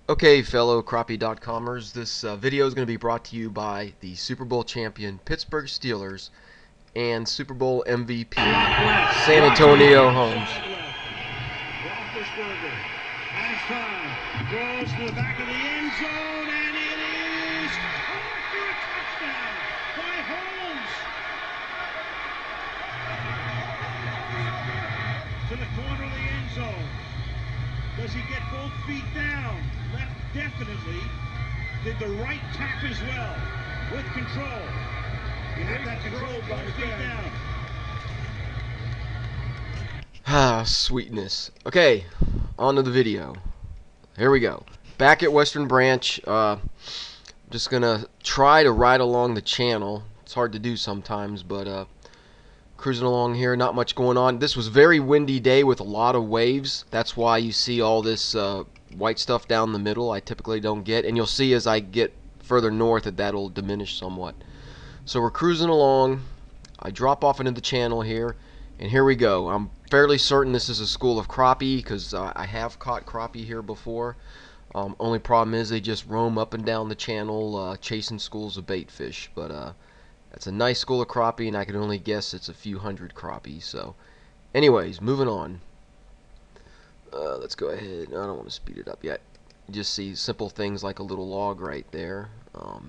Okay, fellow crappie.comers, this video is going to be brought to you by the Super Bowl champion Pittsburgh Steelers and Super Bowl MVP San Antonio Holmes. Roethlisberger has time, throws to the back of the end zone, and it is caught for a touchdown by Holmes. To the corner of the end zone. Does he get both feet down? Left definitely. Did the right tap as well with control. You have that control, both feet down. Ah, sweetness. Okay, on to the video. Here we go. Back at Western Branch. Just gonna try to ride along the channel. It's hard to do sometimes, but cruising along here, not much going on. This was a very windy day with a lot of waves. That's why you see all this white stuff down the middle. I typically don't get, and you'll see as I get further north that that'll diminish somewhat. So we're cruising along. I drop off into the channel here, and here we go. I'm fairly certain this is a school of crappie because I have caught crappie here before. Only problem is they just roam up and down the channel chasing schools of bait fish, but that's a nice school of crappie, and I can only guess it's a few hundred crappie. So anyways, moving on. Let's go ahead. I don't want to speed it up yet. You just see simple things like a little log right there.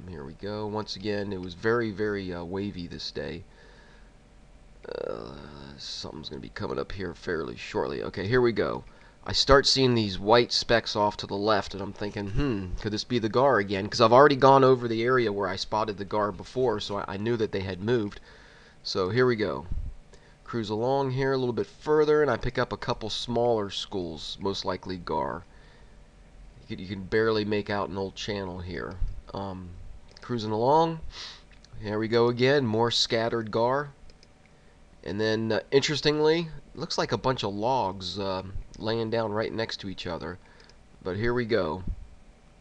Here we go. Once again, it was very, very wavy this day. Something's going to be coming up here fairly shortly. Okay, here we go. I start seeing these white specks off to the left, and I'm thinking, could this be the gar again? Because I've already gone over the area where I spotted the gar before, so I knew that they had moved. So here we go. Cruise along here a little bit further, and I pick up a couple smaller schools, most likely gar. You can barely make out an old channel here. Cruising along. Here we go again. More scattered gar. And then, interestingly, looks like a bunch of logs laying down right next to each other. But here we go.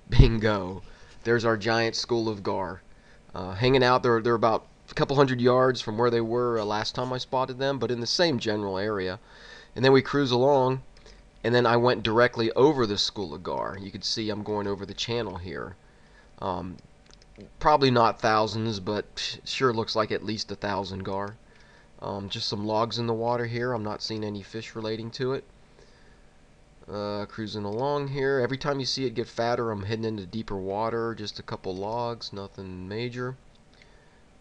Bingo. There's our giant school of gar. Hanging out. They're about a couple hundred yards from where they were last time I spotted them, but in the same general area. And then we cruise along, and then I went directly over the school of gar. You can see I'm going over the channel here. Probably not thousands, but sure looks like at least 1,000 gar. Just some logs in the water here. I'm not seeing any fish relating to it. Cruising along here. Every time you see it get fatter, I'm heading into deeper water. Just a couple logs, nothing major.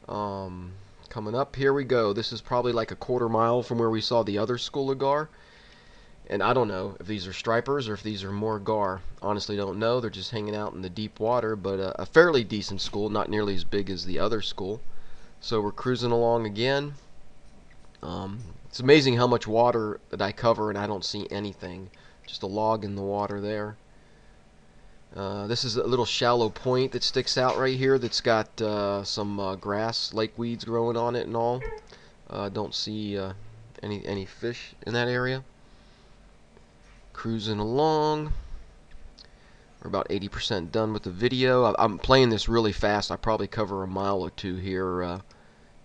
Coming up, here we go. This is probably like a quarter mile from where we saw the other school of gar. And I don't know if these are stripers or if these are more gar. Honestly don't know. They're just hanging out in the deep water, but a fairly decent school, not nearly as big as the other school. So we're cruising along again. It's amazing how much water that I cover and I don't see anything. Just a log in the water there. This is a little shallow point that sticks out right here that's got some grass, lake weeds growing on it and all. Don't see any fish in that area. Cruising along. We're about 80% done with the video. I'm playing this really fast. I probably cover a mile or two here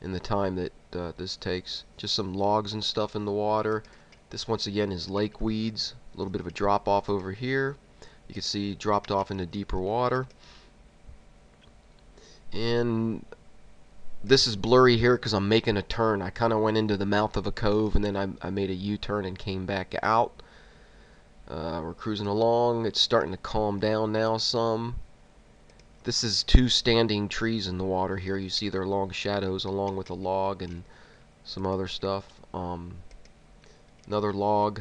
in the time that this takes. Just some logs and stuff in the water. This once again is lake weeds. A little bit of a drop off over here. You can see dropped off into deeper water. And this is blurry here because I'm making a turn. I kind of went into the mouth of a cove and then I made a U-turn and came back out. We're cruising along. It's starting to calm down now some. This is two standing trees in the water here. You see their long shadows along with a log and some other stuff. Another log.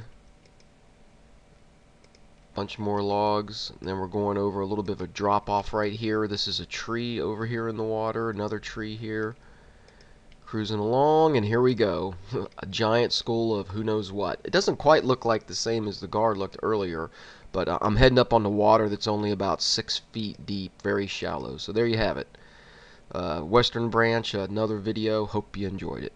Bunch more logs. And then we're going over a little bit of a drop off right here. This is a tree over here in the water. Another tree here. Cruising along, and here we go. A giant school of who knows what. It doesn't quite look like the same as the gar looked earlier, but I'm heading up on the water that's only about 6 feet deep, very shallow. So there you have it. Western Branch, another video. Hope you enjoyed it.